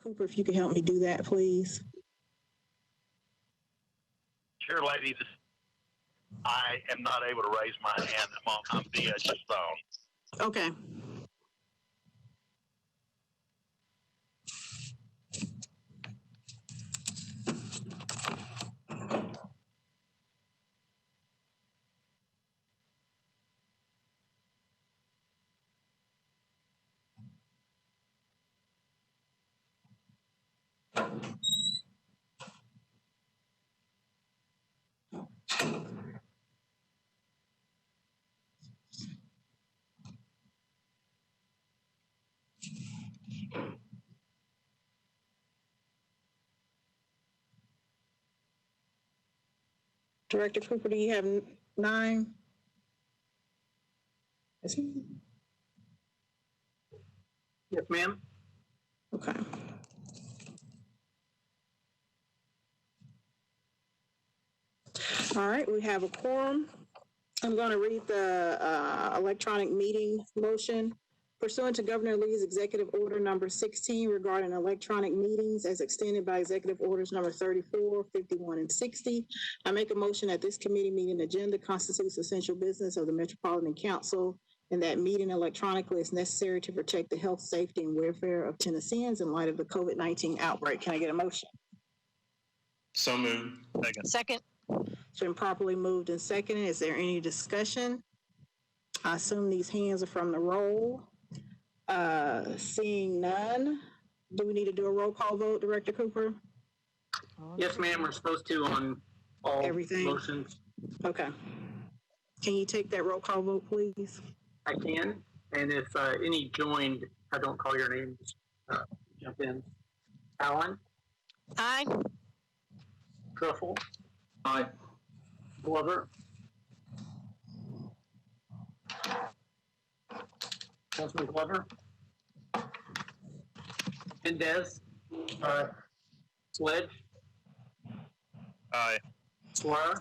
Cooper, if you could help me do that, please. Sure, ladies. I am not able to raise my hand. I'm via just phone. Okay. Director Cooper, do you have 9? Is he? Yes, ma'am. Okay. All right, we have a quorum. I'm going to read the electronic meeting motion. Pursuant to Governor Lee's Executive Order number 16 regarding electronic meetings as extended by Executive Orders number 34, 51, and 60, I make a motion that this committee meeting agenda constitutes essential business of the Metropolitan Council and that meeting electronically is necessary to protect the health, safety, and welfare of Tennesseans in light of the COVID-19 outbreak. Can I get a motion? So moved. Second. It's been properly moved and seconded. Is there any discussion? I assume these hands are from the roll. Seeing none, do we need to do a roll call vote, Director Cooper? Yes, ma'am. We're supposed to on all Everything? motions. Okay. Can you take that roll call vote, please? I can. And if any joined, I don't call your name, just jump in. Allen? Aye. Truffle? Aye. Glover? Councilman Glover? Mendez? Sledge? Aye. Suara?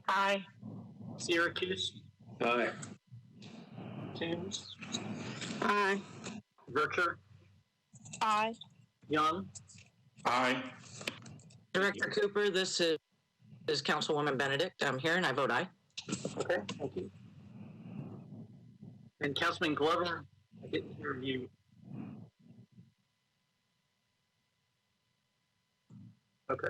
Aye. Syracuse? Aye. Toombs? Aye. Vercher? Aye. Young? Aye. Director Cooper, this is Councilwoman Benedict. I'm here and I vote aye. Okay, thank you. And Councilman Glover, I didn't hear you. Okay.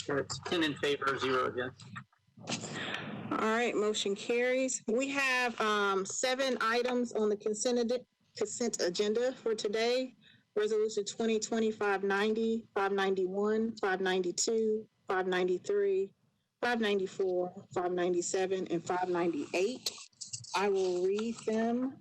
So it's 10 in favor, 0 against. All right, motion carries. We have 7 items on the consent agenda for today. Resolution 2020-590, 591, 592, 593, 594, 597, and 598. I will read them.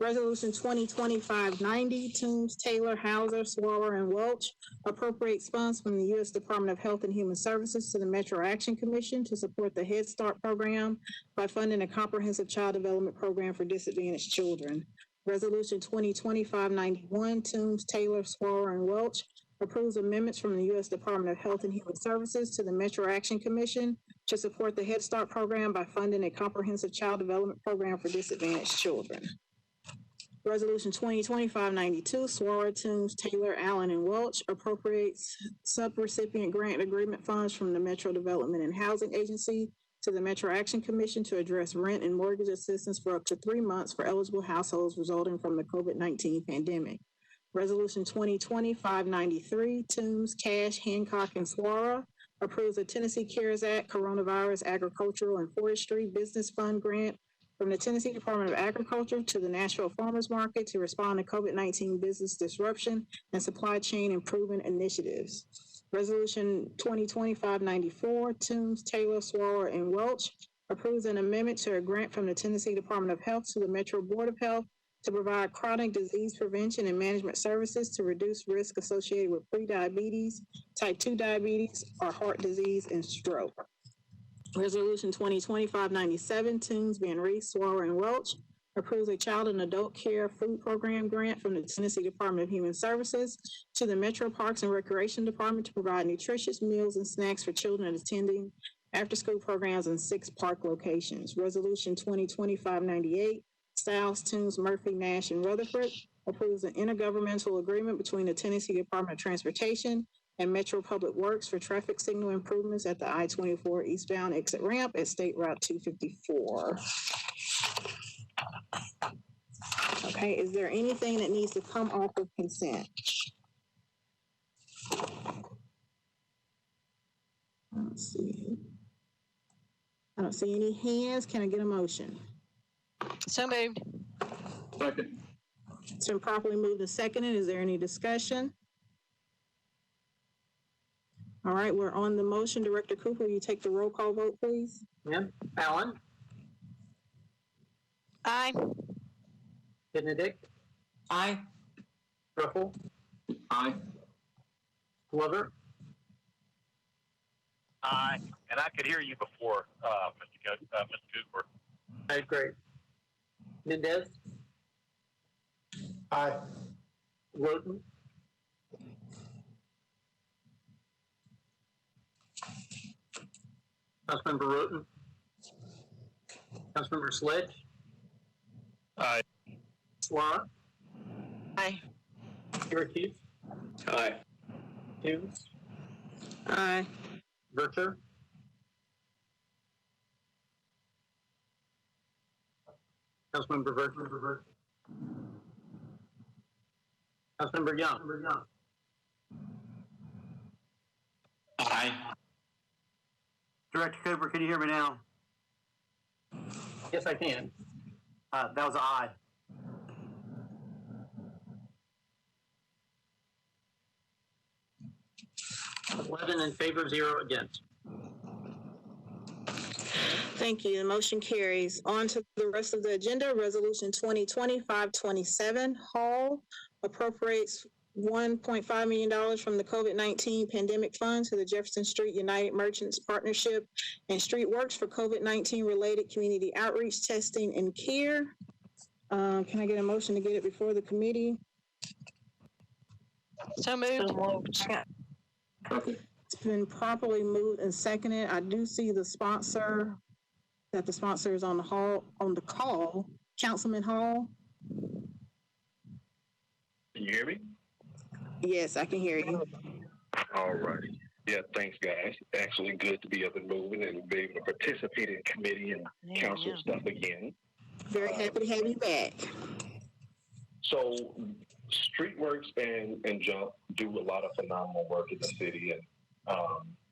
Resolution 2020-590, Toombs, Taylor, Hauser, Swaller, and Welch appropriates funds from the U.S. Department of Health and Human Services to the Metro Action Commission to support the Head Start program by funding a comprehensive child development program for disadvantaged children. Resolution 2020-591, Toombs, Taylor, Swaller, and Welch approves amendments from the U.S. Department of Health and Human Services to the Metro Action Commission to support the Head Start program by funding a comprehensive child development program for disadvantaged children. Resolution 2020-592, Swaller, Toombs, Taylor, Allen, and Welch appropriates subrecipient grant agreement funds from the Metro Development and Housing Agency to the Metro Action Commission to address rent and mortgage assistance for up to 3 months for eligible households resulting from the COVID-19 pandemic. Resolution 2020-593, Toombs, Cash, Hancock, and Swaller approves the Tennessee CARES Act Coronavirus Agricultural and Forestry Business Fund grant from the Tennessee Department of Agriculture to the Nashville Farmers Market to respond to COVID-19 business disruption and supply chain improvement initiatives. Resolution 2020-594, Toombs, Taylor, Swaller, and Welch approves an amendment to a grant from the Tennessee Department of Health to the Metro Board of Health to provide chronic disease prevention and management services to reduce risk associated with prediabetes, type 2 diabetes, or heart disease and stroke. Resolution 2020-597, Toombs, Van Reese, Swaller, and Welch approves a child and adult care food program grant from the Tennessee Department of Human Services to the Metro Parks and Recreation Department to provide nutritious meals and snacks for children attending after-school programs in 6 park locations. Resolution 2025-98, Stiles, Toombs, Murphy, Nash, and Rutherford approves an intergovernmental agreement between the Tennessee Department of Transportation and Metro Public Works for traffic signal improvements at the I-24 eastbound exit ramp at State Route 254. Okay, is there anything that needs to come off of consent? Let's see. I don't see any hands. Can I get a motion? So moved. Second. It's been properly moved and seconded. Is there any discussion? All right, we're on the motion. Director Cooper, will you take the roll call vote, please? Yeah. Allen, Aye. Benedict, Aye. Ruffle, Aye. Glover, Aye. And I could hear you before, Mr. Cooper. aye, great. Mendez, Aye. Roten, Councilmember Roten, Councilmember Sledge, Aye. Swan, Aye. Syracuse, Aye. Toombs, Aye. Vercher, Councilmember Vercher, Councilmember Young, Aye. Director Cooper, can you hear me now? yes, I can. That was an aye. Eleven in favor, 0 against. Thank you. The motion carries. On to the rest of the agenda. Resolution 2025-27, Hall appropriates $1.5 million from the COVID-19 pandemic fund to the Jefferson Street United Merchants Partnership and Street Works for COVID-19 related community outreach, testing, and care. Can I get a motion to get it before the committee? So moved. It's been properly moved and seconded. I do see the sponsor, that the sponsor is on the call, Councilman Hall. Can you hear me? Yes, I can hear you. All right. Yeah, thanks, guys. Actually, good to be up and moving and be able to participate in committee and council stuff again. Very happy to have you back. So, Streetworks and Jump do a lot of phenomenal work in the city, and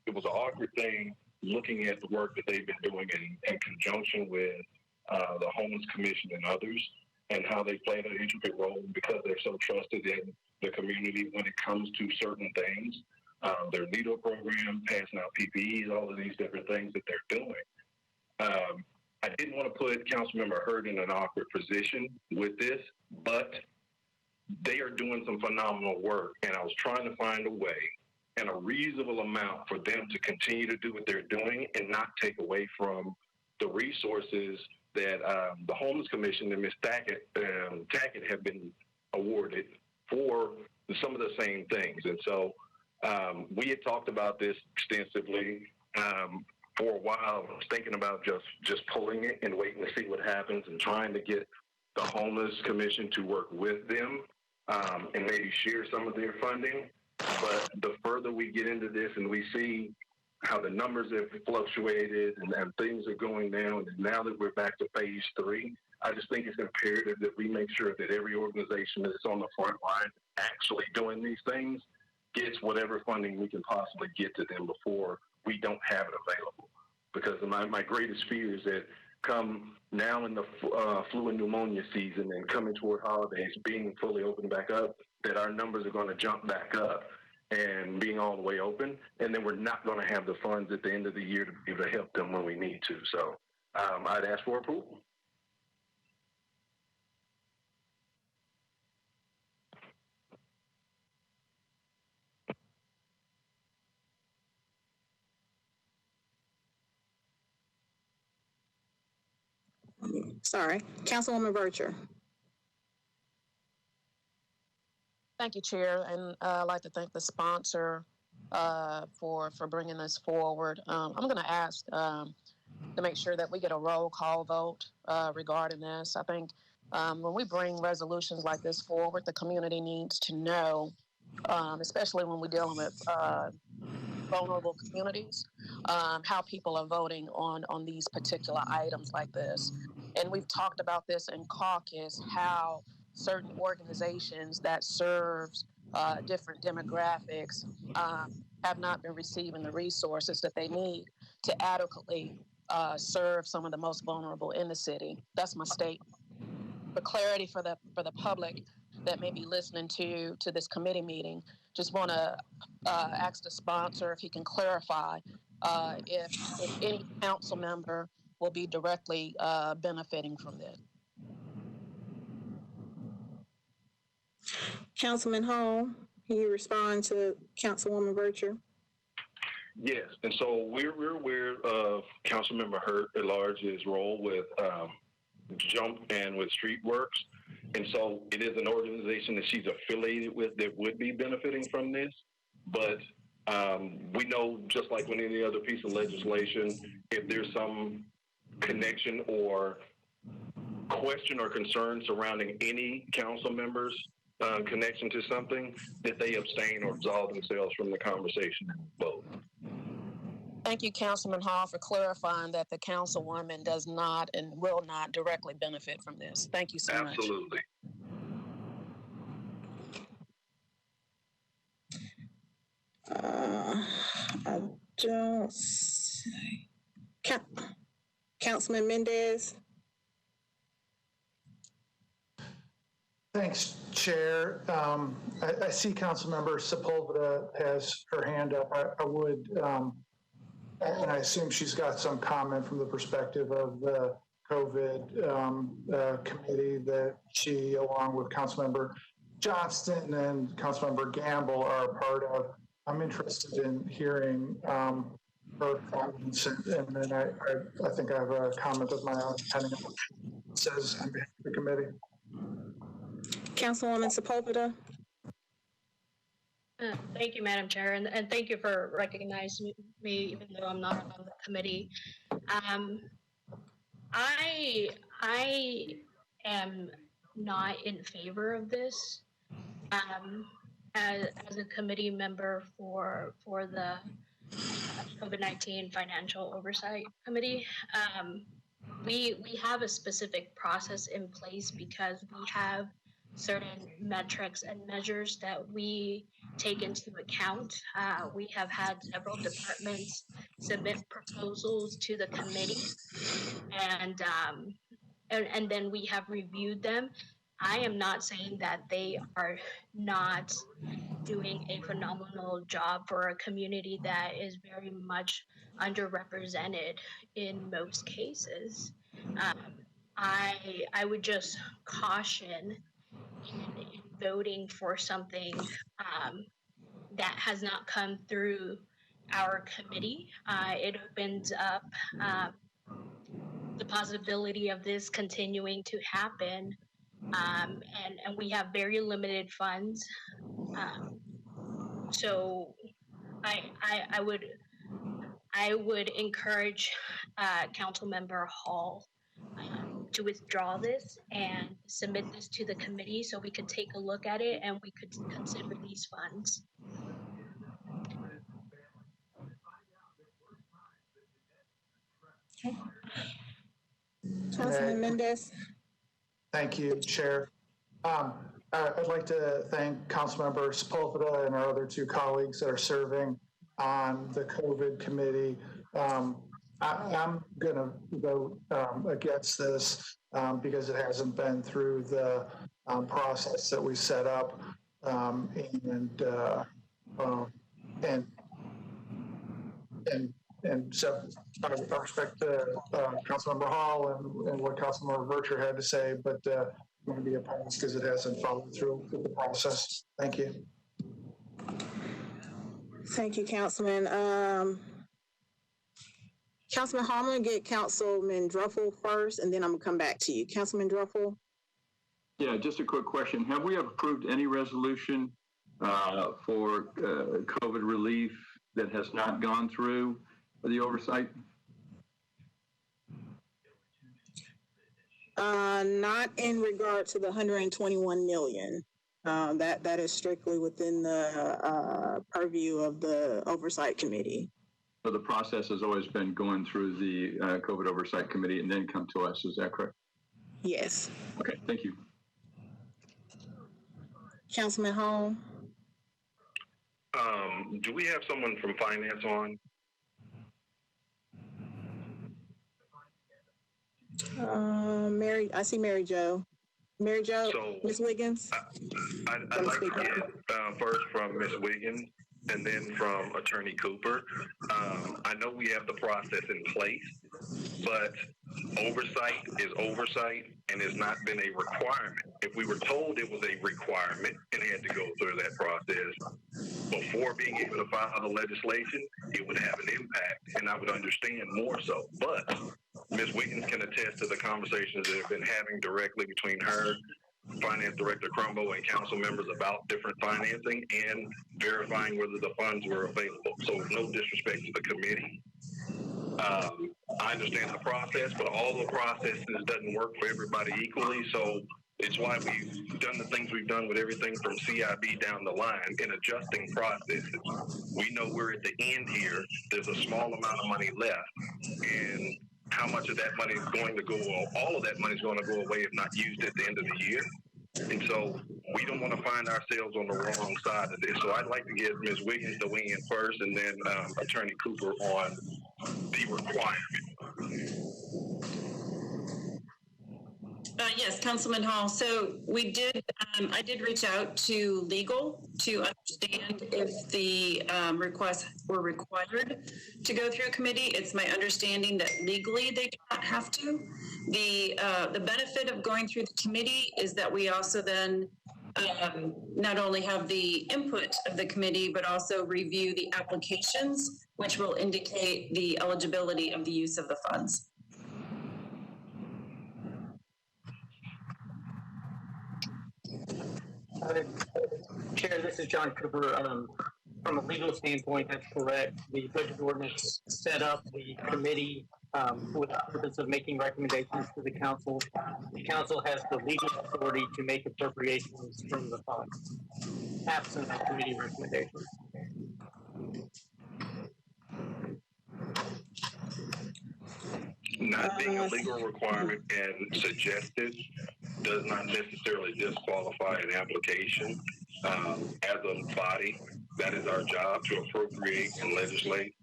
it was an awkward thing looking at the work that they've been doing in conjunction with the Homeless Commission and others, and how they played an intricate role because they're so trusted in the community when it comes to certain things. Their NETO program, passing out PPEs, all of these different things that they're doing. I didn't want to put Councilmember Hurd in an awkward position with this, but they are doing some phenomenal work, and I was trying to find a way and a reasonable amount for them to continue to do what they're doing and not take away from the resources that the Homeless Commission and Ms. Tackett have been awarded for some of the same things. And so we had talked about this extensively for a while. I was thinking about just pulling it and waiting to see what happens and trying to get the Homeless Commission to work with them and maybe share some of their funding. But the further we get into this and we see how the numbers have fluctuated and things are going down, and now that we're back to phase 3, I just think it's imperative that we make sure that every organization that's on the front line actually doing these things gets whatever funding we can possibly get to them before we don't have it available. Because my greatest fear is that come now in the flu and pneumonia season and coming toward holidays, being fully open back up, that our numbers are going to jump back up and being all the way open, and then we're not going to have the funds at the end of the year to be able to help them when we need to. So I'd ask for approval. Sorry, Councilwoman Vercher. Thank you, Chair, and I'd like to thank the sponsor for bringing this forward. I'm going to ask to make sure that we get a roll call vote regarding this. I think when we bring resolutions like this forward, the community needs to know, especially when we're dealing with vulnerable communities, how people are voting on these particular items like this. And we've talked about this in caucus, how certain organizations that serves different demographics have not been receiving the resources that they need to adequately serve some of the most vulnerable in the city. That's my statement. For clarity for the public that may be listening to this committee meeting, just want to ask the sponsor if he can clarify if any council member will be directly benefiting from this. Councilman Hall, can you respond to Councilwoman Vercher? Yes, and so we're aware of Councilmember Hurt at Large's role with Jump and with Streetworks, and so it is an organization that she's affiliated with that would be benefiting from this. But we know, just like with any other piece of legislation, if there's some connection or question or concern surrounding any council members' connection to something, that they abstain or absolve themselves from the conversation and vote. Thank you, Councilman Hall, for clarifying that the councilwoman does not and will not directly benefit from this. Thank you so much. Absolutely. I don't see. Councilman Mendez. Thanks, Chair. I see Councilmember Sepulveda has her hand up. I would, and I assume she's got some comment from the perspective of the COVID committee that she, along with Councilmember Johnston and Councilmember Gamble, are a part of. I'm interested in hearing her comments, and then I think I have a comment of my own, depending on what it says on behalf of the committee. Councilwoman Sepulveda. Thank you, Madam Chair, and thank you for recognizing me, even though I'm not on the committee. I am not in favor of this. As a committee member for the COVID-19 Financial Oversight Committee, we have a specific process in place because we have certain metrics and measures that we take into account. We have had several departments submit proposals to the committee, and then we have reviewed them. I am not saying that they are not doing a phenomenal job for a community that is very much underrepresented in most cases. I would just caution in voting for something that has not come through our committee. It opens up the possibility of this continuing to happen, and we have very limited funds. So I would encourage Councilmember Hall to withdraw this and submit this to the committee so we could take a look at it and we could consider these funds. Okay. Councilman Mendez. Thank you, Chair. I'd like to thank Councilmember Sepulveda and our other two colleagues that are serving on the COVID committee. I'm going to vote against this because it hasn't been through the process that we set up, and so I respect Councilmember Hall and what Councilmember Vercher had to say, but I'm going to be opposed because it hasn't followed through with the process. Thank you. Thank you, Councilman. Councilman Hall, I'm gonna get Councilman Druffel first, and then I'm gonna come back to you. Councilman Druffel? Yeah, just a quick question. Have we approved any resolution for COVID relief that has not gone through the oversight? Not in regard to the 121 million. That is strictly within the purview of the Oversight Committee. So the process has always been going through the COVID Oversight Committee and then come to us. Is that correct? Yes. Okay, thank you. Councilman Hall? Do we have someone from finance on? Mary, I see Mary Jo. Mary Jo, So, Ms. Wiggins? I'd like to get first from Ms. Wiggins and then from Attorney Cooper. I know we have the process in place, but oversight is oversight and has not been a requirement. If we were told it was a requirement and had to go through that process before being able to file the legislation, it would have an impact and I would understand more so. But Ms. Wiggins can attest to the conversations that have been having directly between her, Finance Director Crumbo, and council members about different financing and verifying whether the funds were available. So no disrespect to the committee. I understand the process, but all the processes doesn't work for everybody equally. So it's why we've done the things we've done with everything from CIB down the line in adjusting processes. We know we're at the end here. There's a small amount of money left. And how much of that money is going to go, all of that money is going to go away if not used at the end of the year. And so we don't want to find ourselves on the wrong side of this. So I'd like to give Ms. Wiggins the weigh in first and then Attorney Cooper on the requirement. Yes, Councilman Hall. So we did, I did reach out to legal to understand if the requests were required to go through committee. It's my understanding that legally they do not have to. The benefit of going through the committee is that we also then not only have the input of the committee, but also review the applications, which will indicate the eligibility of the use of the funds. Chair, this is John Cooper. From a legal standpoint, that's correct. The budget ordinance set up the committee for the purpose of making recommendations to the council. The council has the legal authority to make appropriations from the funds, absent of committee recommendations. Not being a legal requirement and suggested does not necessarily disqualify an application. As a body, that is our job to appropriate and legislate.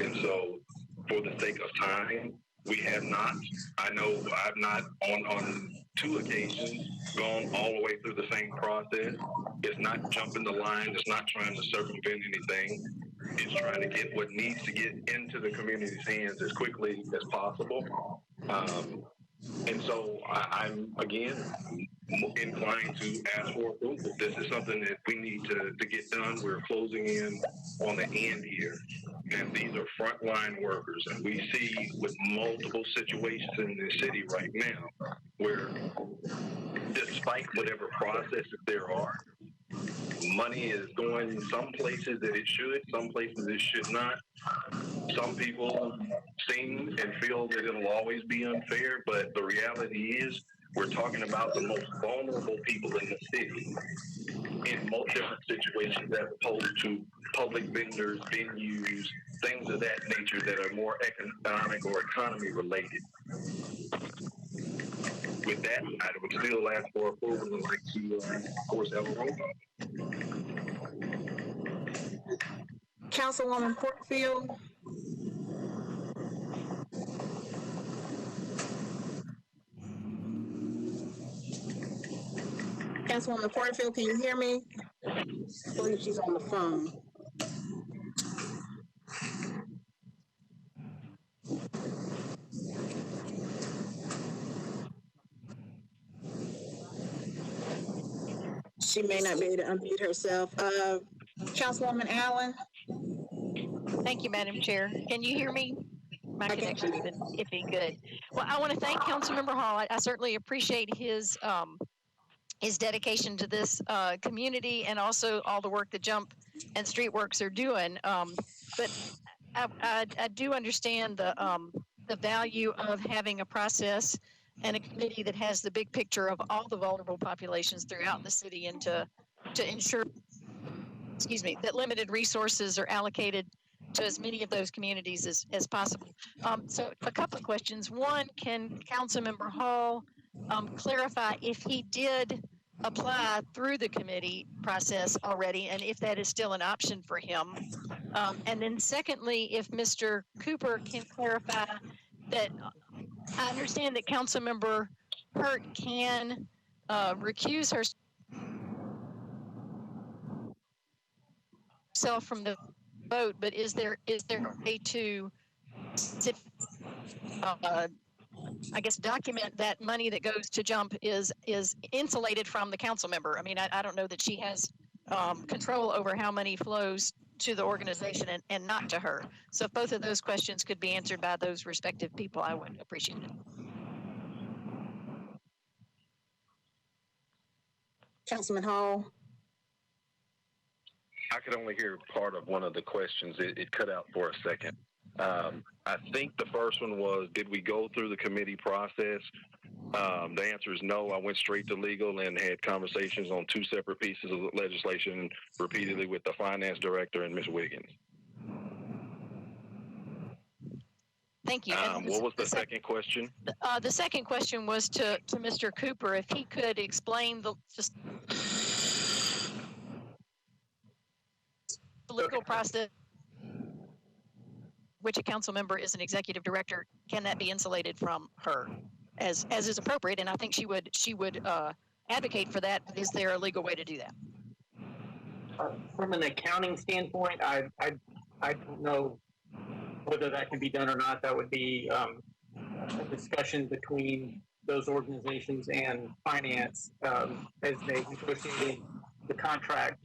And so for the sake of time, we have not, I know I've not on 2 occasions gone all the way through the same process. It's not jumping the line. It's not trying to circumvent anything. It's trying to get what needs to get into the community's hands as quickly as possible. And so I'm, again, inclined to ask for approval. This is something that we need to get done. We're closing in on the end here. And these are frontline workers. And we see with multiple situations in this city right now where despite whatever processes there are, money is going some places that it should, some places it should not. Some people seem and feel that it'll always be unfair, but the reality is we're talking about the most vulnerable people in the city in most different situations as opposed to public vendors, venues, things of that nature that are more economic or economy related. With that, I would still ask for approval and like to, of course, have a roll call. Councilwoman Porterfield? Councilwoman Porterfield, can you hear me? I believe she's on the phone. She may not be able to unmute herself. Councilwoman Allen? Thank you, Madam Chair. Can you hear me? my connection's been iffy. Good. Well, I want to thank Councilmember Hall. I certainly appreciate his dedication to this community and also all the work that Jump and Streetworks are doing. But I do understand the value of having a process and a committee that has the big picture of all the vulnerable populations throughout the city, and to ensure, that limited resources are allocated to as many of those communities as possible. So a couple of questions. One, can Councilmember Hall clarify if he did apply through the committee process already, and if that is still an option for him? And then secondly, if Mr. Cooper can clarify that, I understand that Councilmember Hurt can recuse herself from the vote, but is there a way to I guess document that money that goes to Jump is insulated from the council member? I mean, I don't know that she has control over how money flows to the organization and not to her. So if both of those questions could be answered by those respective people, I would appreciate it. Councilman Hall. I could only hear part of one of the questions. It cut out for a second. I think the first one was, did we go through the committee process? The answer is no. I went straight to legal and had conversations on two separate pieces of legislation repeatedly with the finance director and Ms. Wiggins. Thank you. What was the second question? The second question was to Mr. Cooper, if he could explain the legal process, which a council member is an executive director, can that be insulated from her as is appropriate? And I think she would advocate for that. Is there a legal way to do that? From an accounting standpoint, I don't know whether that can be done or not. That would be a discussion between those organizations and finance as they negotiate the contract.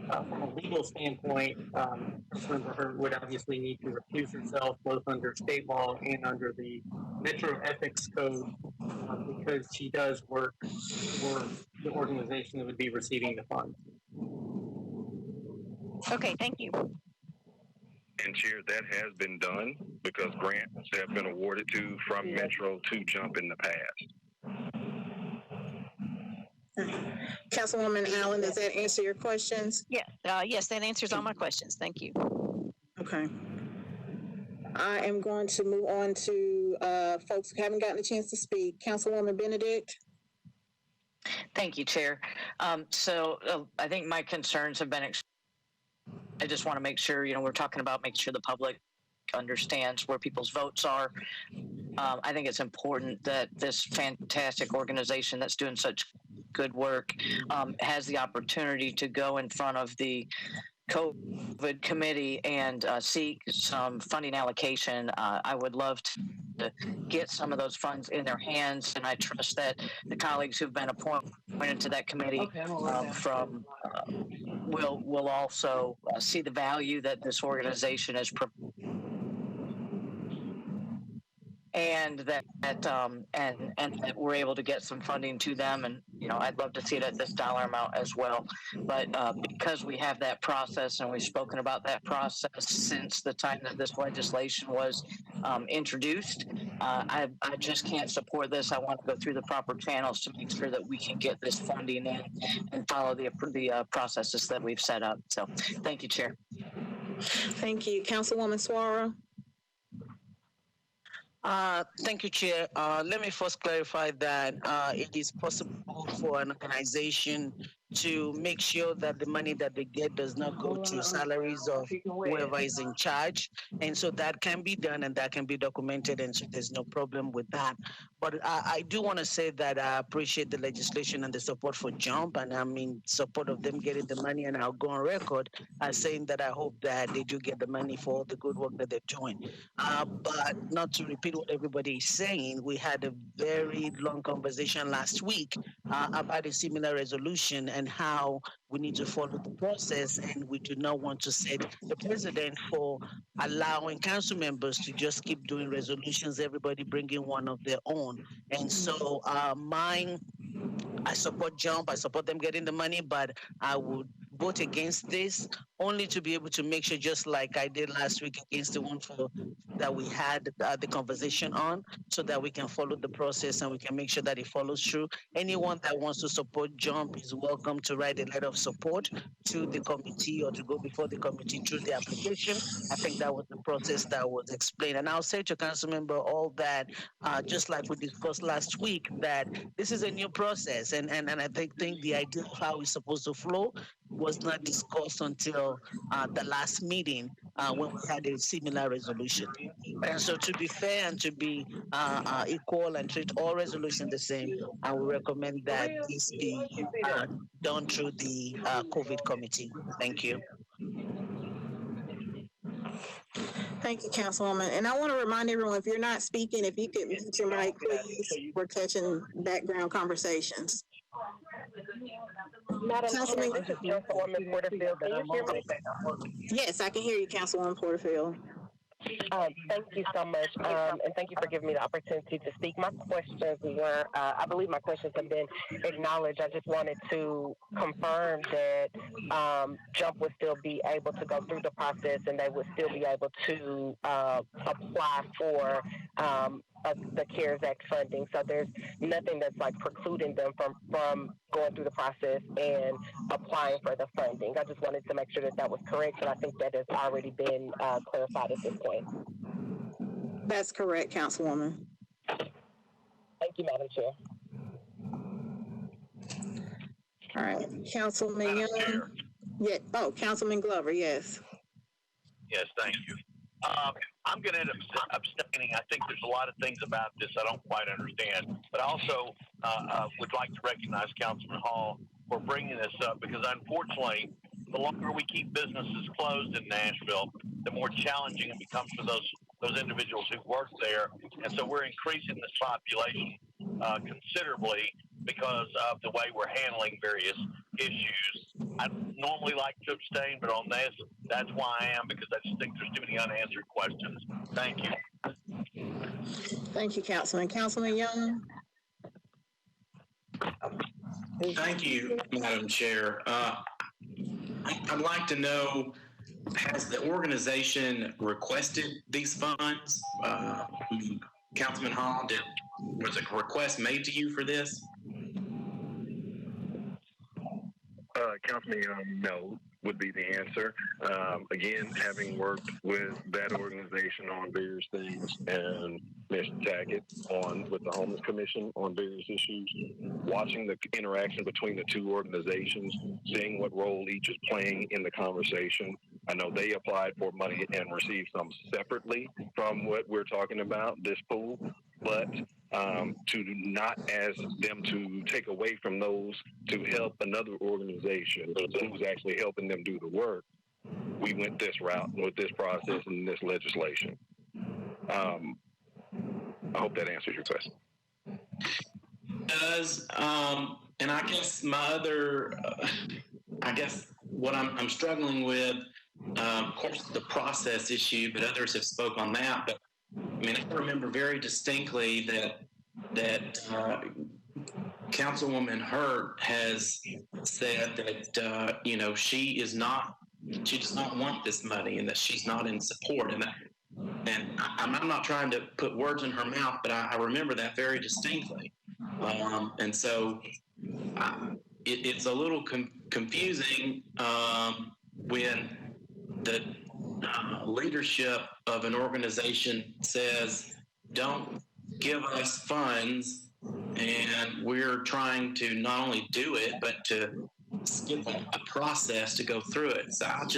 From a legal standpoint, Councilmember Hurt would obviously need to recuse herself both under state law and under the Metro Ethics Code because she does work for the organization that would be receiving the funds. Okay, thank you. And Chair, that has been done because grants have been awarded from Metro to Jump in the past. Councilwoman Allen, does that answer your questions? Yeah, yes, that answers all my questions. Thank you. Okay. I am going to move on to folks who haven't gotten a chance to speak. Councilwoman Benedict. Thank you, Chair. I think my concerns have been, I just want to make sure, we're talking about making sure the public understands where people's votes are. I think it's important that this fantastic organization that's doing such good work has the opportunity to go in front of the COVID committee and seek some funding allocation. I would love to get some of those funds in their hands, and I trust that the colleagues who've been appointed to that committee will also see the value that this organization is and that we're able to get some funding to them. And, I'd love to see it at this dollar amount as well. But because we have that process and we've spoken about that process since the time that this legislation was introduced, I just can't support this. I want to go through the proper channels to make sure that we can get this funding in and follow the processes that we've set up. So thank you, Chair. Thank you. Councilwoman Suara. Thank you, Chair. Let me first clarify that it is possible for an organization to make sure that the money that they get does not go to salaries of whoever is in charge. And so that can be done and that can be documented, and so there's no problem with that. But I do want to say that I appreciate the legislation and the support for Jump, and I'm in support of them getting the money, and I'll go on record as saying that I hope that they do get the money for all the good work that they're doing. But not to repeat what everybody is saying, we had a very long conversation last week about a similar resolution, and how we need to follow the process. And we do not want to set the precedent for allowing council members to just keep doing resolutions, everybody bringing one of their own. And so mine, I support Jump. I support them getting the money, but I would vote against this only to be able to make sure, just like I did last week against the one for that we had the conversation on, so that we can follow the process and we can make sure that it follows through. Anyone that wants to support Jump is welcome to write a letter of support to the committee or to go before the committee through the application. I think that was the process that was explained. And I'll say to council member all that, just like we discussed last week, that this is a new process. And I think the idea of how it's supposed to flow was not discussed until the last meeting when we had a similar resolution. And so, to be fair and to be equal and treat all resolutions the same, I would recommend that this be done through the COVID committee. Thank you. Thank you, Councilwoman. And I want to remind everyone, if you're not speaking, if you could mute your mic, please. We're catching background conversations. Madam Chair, this is Councilwoman Porterfield. Can you hear me? Yes, I can hear you, Councilwoman Porterfield. Thank you so much, and thank you for giving me the opportunity to speak. My questions were, I believe my questions have been acknowledged. I just wanted to confirm that Jump would still be able to go through the process and they would still be able to apply for the CARES Act funding. So there's nothing that's like precluding them from going through the process and applying for the funding. I just wanted to make sure that that was correct, and I think that has already been clarified at this point. That's correct, Councilwoman. Thank you, Madam Chair. All right, Councilman Young. Yeah. Oh, Councilman Glover. Yes. Yes, thank you. I'm going to end up abstaining. I think there's a lot of things about this I don't quite understand, but I also would like to recognize Councilman Hall for bringing this up, because unfortunately, the longer we keep businesses closed in Nashville, the more challenging it becomes for those individuals who work there. And so we're increasing this population considerably because of the way we're handling various issues. I normally like to abstain, but on this, that's why I am, because I just think there's too many unanswered questions. Thank you. Thank you, Councilman. Councilman Young. Thank you, Madam Chair. I'd like to know, has the organization requested these funds? Councilman Hall, was a request made to you for this? Councilman Young, no, would be the answer. Again, having worked with that organization on various things, and Mr. Tackett with the Homeless Commission on various issues, watching the interaction between the two organizations, seeing what role each is playing in the conversation. I know they applied for money and received some separately from what we're talking about, this pool, but to not ask them to take away from those to help another organization who's actually helping them do the work, we went this route with this process and this legislation. I hope that answers your question. Does, and I guess my other, I guess what I'm struggling with, of course, the process issue, but others have spoke on that. But I mean, I remember very distinctly that Councilwoman Hurt has said that she does not want this money and that she's not in support. And I'm not trying to put words in her mouth, but I remember that very distinctly. And so it's a little confusing when the leadership of an organization says, don't give us funds, and we're trying to not only do it, but to skip a process to go through it. So I'll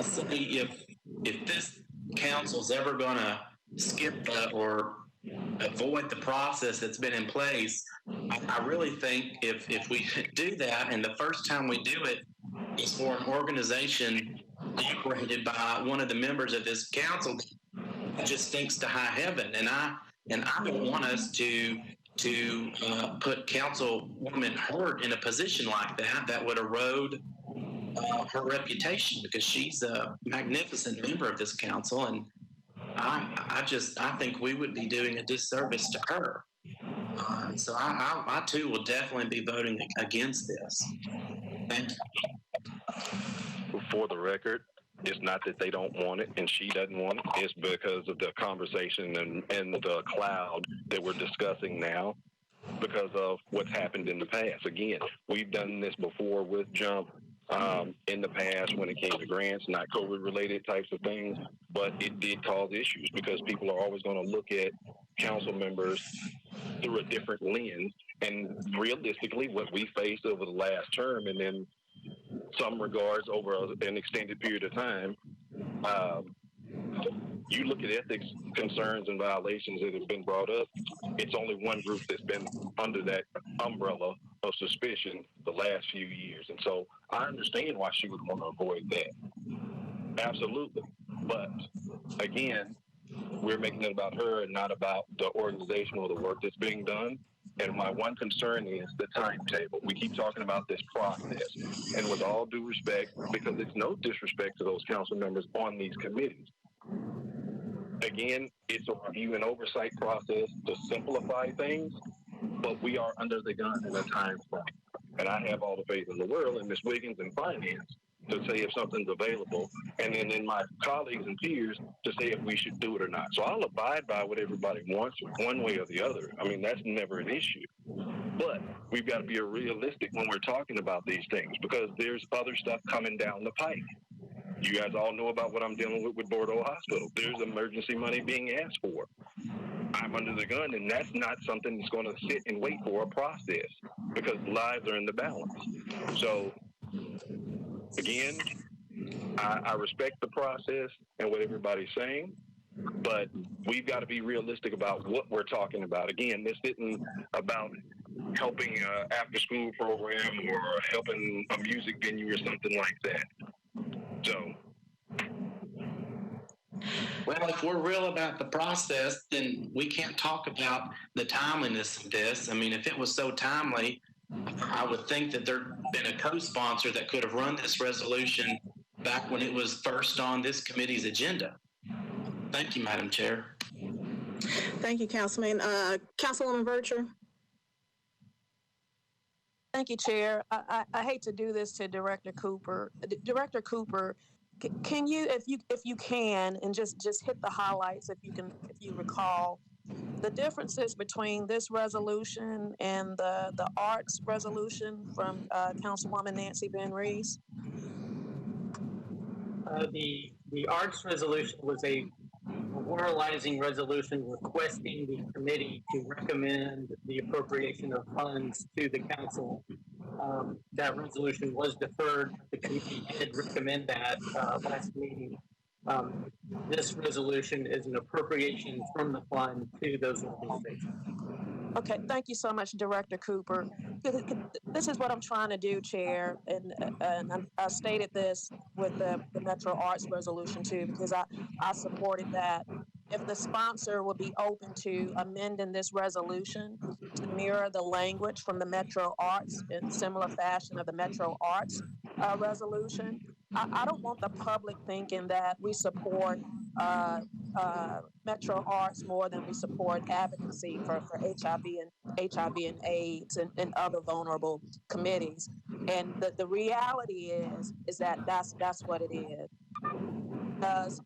say, if this council's ever going to skip or avoid the process that's been in place, I really think if we do that, and the first time we do it is for an organization operated by one of the members of this council, it just stinks to high heaven. And I don't want us to to put Councilwoman Hurd in a position like that would erode her reputation, because she's a magnificent member of this council, and I think we would be doing a disservice to her. So I too will definitely be voting against this. Thank you. For the record, it's not that they don't want it and she doesn't want it. It's because of the conversation and the cloud that we're discussing now because of what's happened in the past. Again, we've done this before with Jump in the past when it came to grants, not COVID-related types of things, but it did cause issues because people are always going to look at council members through a different lens. And realistically, what we faced over the last term and then some regards over an extended period of time, you look at ethics concerns and violations that have been brought up, it's only one group that's been under that umbrella of suspicion the last few years. And so I understand why she would want to avoid that. Absolutely. But again, we're making it about her and not about the organization or the work that's being done. And my one concern is the timetable. We keep talking about this process. And with all due respect, because it's no disrespect to those council members on these committees, again, it's a review and oversight process to simplify things, but we are under the gun in a time frame. And I have all the faith in the world in Ms. Wiggins and finance to say if something's available, and then in my colleagues and peers to say if we should do it or not. So I'll abide by what everybody wants one way or the other. I mean, that's never an issue. But we've got to be realistic when we're talking about these things because there's other stuff coming down the pike. You guys all know about what I'm dealing with Bordeaux Hospital. There's emergency money being asked for. I'm under the gun, and that's not something that's going to sit and wait for a process because lives are in the balance. So, again, I respect the process and what everybody's saying, but we've got to be realistic about what we're talking about. Again, this isn't about helping an after-school program or helping a music venue or something like that. So, well, if we're real about the process, then we can't talk about the timeliness of this. I mean, if it was so timely, I would think that there'd been a co-sponsor that could have run this resolution back when it was first on this committee's agenda. Thank you, Madam Chair. Thank you, Councilman. Councilwoman Vercher. Thank you, Chair. I hate to do this to Director Cooper. Director Cooper, can you, if you can, and just hit the highlights if you recall, the differences between this resolution and the arts resolution from Councilwoman Nancy Van Rees? The arts resolution was a memorializing resolution requesting the committee to recommend the appropriation of funds to the council. That resolution was deferred. The committee did recommend that last meeting. This resolution is an appropriation from the fund to those organizations. Okay, thank you so much, Director Cooper. This is what I'm trying to do, Chair, and I stated this with the Metro Arts resolution too, because I supported that. If the sponsor would be open to amending this resolution to mirror the language from the Metro Arts in similar fashion of the Metro Arts resolution, I don't want the public thinking that we support Metro Arts more than we support advocacy for HIV and AIDS and other vulnerable committees. And the reality is that that's what it is. Because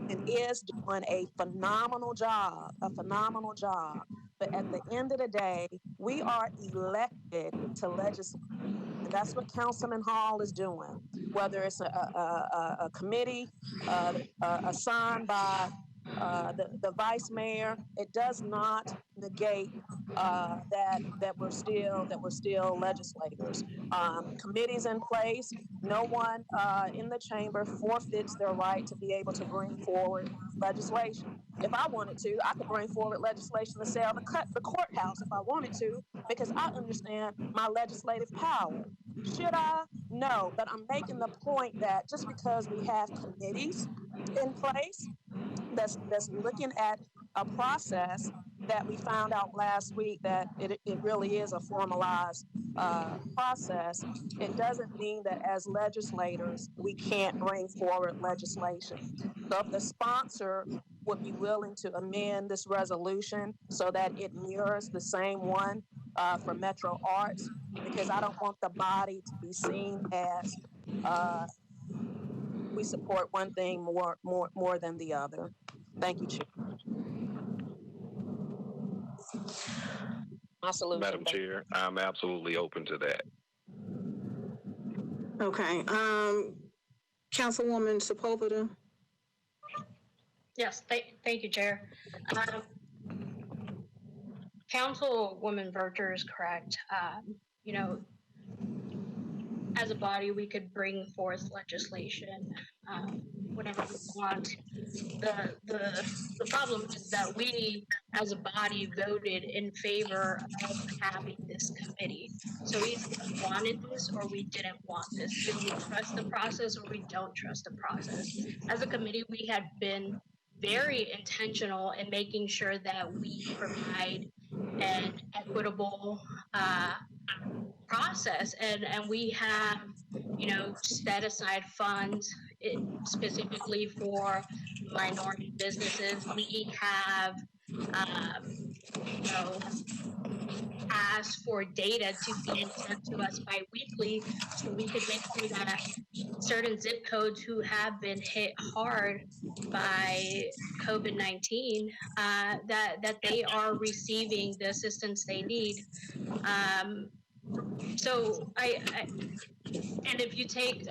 it is doing a phenomenal job. But at the end of the day, we are elected to legislate. That's what Councilman Hall is doing. Whether it's a committee assigned by the vice mayor, it does not negate that we're still legislators. Committees in place. No one in the chamber forfeits their right to be able to bring forward legislation. If I wanted to, I could bring forward legislation to sell the courthouse if I wanted to, because I understand my legislative power. Should I? No, but I'm making the point that just because we have committees in place that's looking at a process that we found out last week that it really is a formalized process, it doesn't mean that as legislators we can't bring forward legislation. So if the sponsor would be willing to amend this resolution so that it mirrors the same one for Metro Arts, because I don't want the body to be seen as we support one thing more than the other. Thank you, Chair. My solution. Madam Chair, I'm absolutely open to that. Okay. Councilwoman Sepulveda. Yes, thank you, Chair. Councilwoman Verger is correct. You know, as a body, we could bring forth legislation whenever we want. The problem is that we, as a body, voted in favor of having this committee. So we either wanted this or we didn't want this. Either we trust the process or we don't trust the process. As a committee, we had been very intentional in making sure that we provide an equitable process, and we have, you know, set aside funds specifically for minority businesses. We have you know, asked for data to be sent to us bi-weekly so we could make sure that certain zip codes who have been hit hard by COVID-19, that they are receiving the assistance they need. So and if you take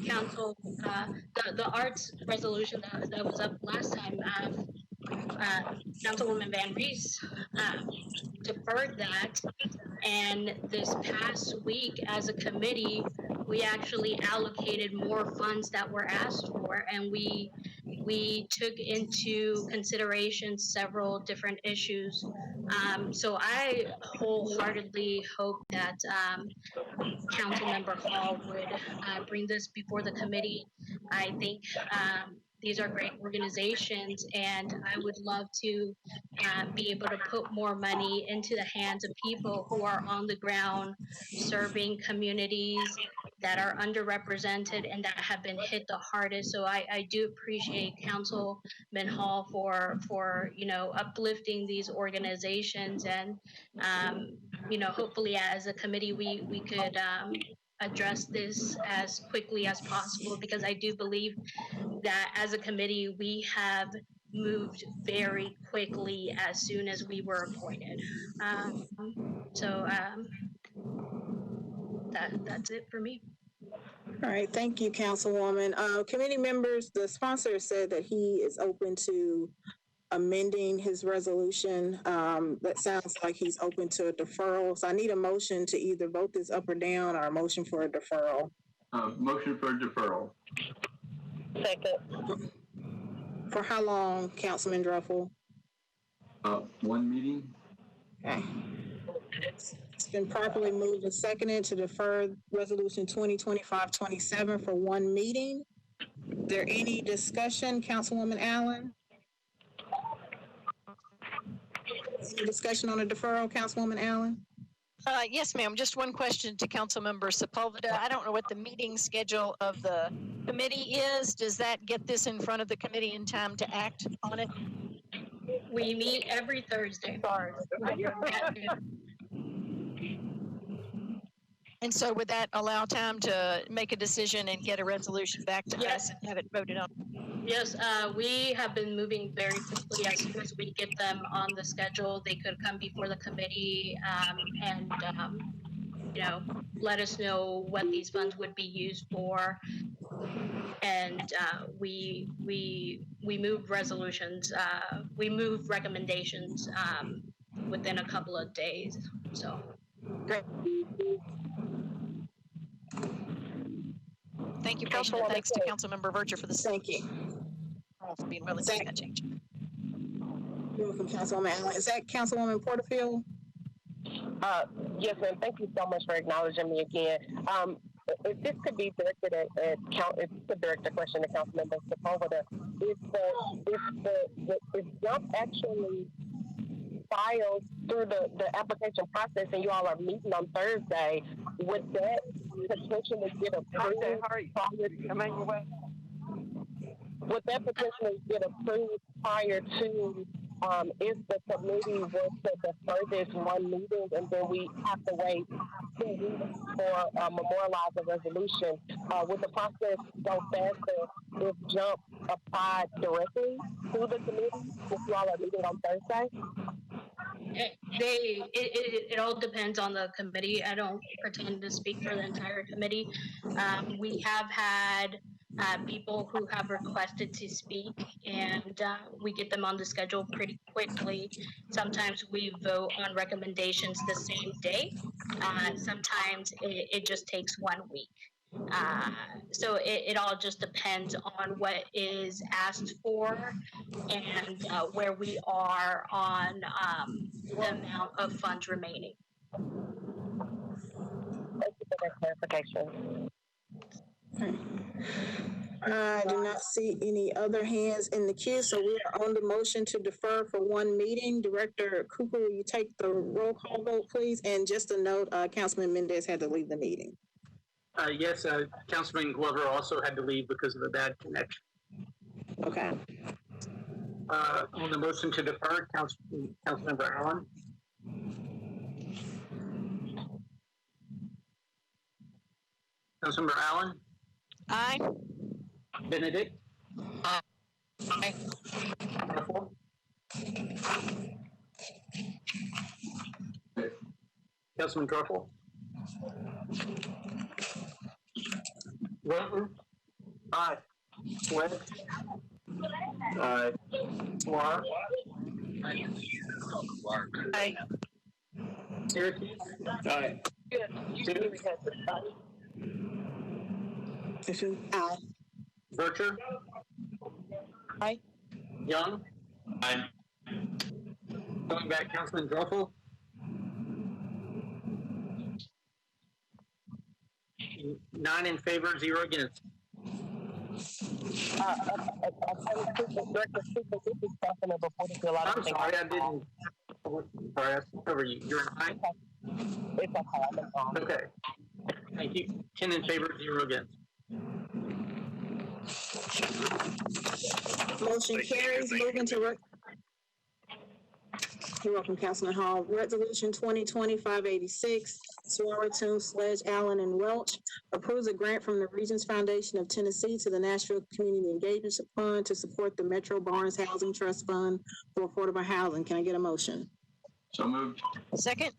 council, the arts resolution that was up last time, Councilwoman Van Rees deferred that, and this past week as a committee, we actually allocated more funds that were asked for, and we took into consideration several different issues. So I wholeheartedly hope that Councilmember Hall would bring this before the committee. I think these are great organizations, and I would love to be able to put more money into the hands of people who are on the ground serving communities that are underrepresented and that have been hit the hardest. So I do appreciate Councilman Hall for you know, uplifting these organizations, and you know, hopefully as a committee we could address this as quickly as possible, because I do believe that as a committee we have moved very quickly as soon as we were appointed. That's it for me. All right, thank you, Councilwoman. Committee members, the sponsor said that he is open to amending his resolution. That sounds like he's open to a deferral. So I need a motion to either vote this up or down, or a motion for a deferral. Motion for deferral. Second. For how long, Councilman Druffel? 1 meeting. Okay. It's been properly moved and seconded to defer resolution 2025-27 for 1 meeting. Is there any discussion, Councilwoman Allen? Any discussion on the deferral, Councilwoman Allen? Yes, ma'am. Just one question to Councilmember Sepulveda. I don't know what the meeting schedule of the committee is. Does that get this in front of the committee in time to act on it? We meet every Thursday. And so would that allow time to make a decision and get a resolution back to us and have it voted on? Yes, we have been moving very quickly. As soon as we get them on the schedule, they could come before the committee and you know, let us know what these funds would be used for. And we move resolutions, we move recommendations within a couple of days. So great. Thank you, President. Thanks to Councilmember Verger for this. Thank you. For being willing to make that change. You're welcome, Councilwoman Allen. Is that Councilwoman Porterfield? Yes, ma'am. Thank you so much for acknowledging me again. If this could be directed at if you could direct a question to Councilmember Sepulveda, is Jump actually files through the application process and you all are meeting on Thursday, would that potentially get approved would that potentially get approved prior to if the committee was to defer this one meeting and then we have to wait 2 weeks for memorialize a resolution? Would the process go faster if Jump applied directly to the committee if you all are meeting on Thursday? It all depends on the committee. I don't pretend to speak for the entire committee. We have had people who have requested to speak, and we get them on the schedule pretty quickly. Sometimes we vote on recommendations the same day. Sometimes it just takes 1 week. So it all just depends on what is asked for and where we are on the amount of funds remaining. Thank you for that clarification. I do not see any other hands in the queue, so we are on the motion to defer for one meeting. Director Cooper, will you take the roll call vote, please? And just a note, Councilman Mendez had to leave the meeting. Yes, Councilman Glover also had to leave because of a bad connection. Okay. On the motion to defer, Councilmember Allen. Councilmember Allen. Aye. Benedict. Aye. Ruffle. Councilman Truffle. Wilton. Aye. Swift. Aye. Clark. Aye. Syracuse. Aye. Aye. Bircher. Aye. Young. Aye. Going back, Councilman Druffel. Nine in favor, 0 against. I'm sorry, I didn't. Sorry, I skipped over you. You're an aye? It's okay. Okay. Thank you. 10 in favor, 0 against. Motion carries. Moving to You're welcome, Councilman Hall. Resolution 2020-586, Swaratoon, Sledge, Allen, and Welch approves a grant from the Regents Foundation of Tennessee to the Nashville Community Engagement Fund to support the Metro Barnes Housing Trust Fund for affordable housing. Can I get a motion? So moved. Second.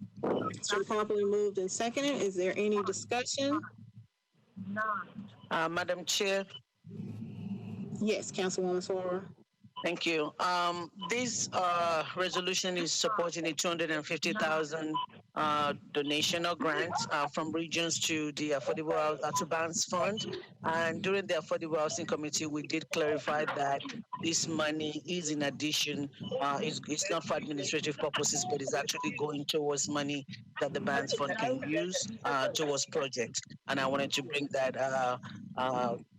It's been properly moved and seconded. Is there any discussion? Madam Chair. Yes, Councilwoman Swarer. Thank you. This resolution is supporting a 250,000 donation or grant from regions to the Affordable to Barnes Fund. And during the Affordable Housing Committee, we did clarify that this money is in addition. It's not for administrative purposes, but it's actually going towards money that the Barnes Fund can use towards projects. And I wanted to bring that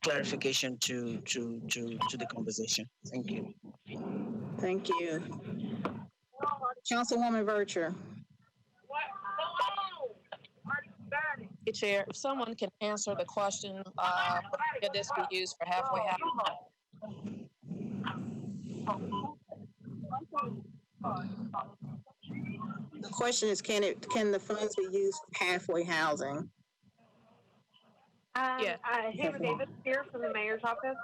clarification to the conversation. Thank you. Thank you. Councilwoman Vircher. Chair, if someone can answer the question, could this be used for halfway housing? The question is, can the funds be used for halfway housing? Hannah Davis here from the mayor's office.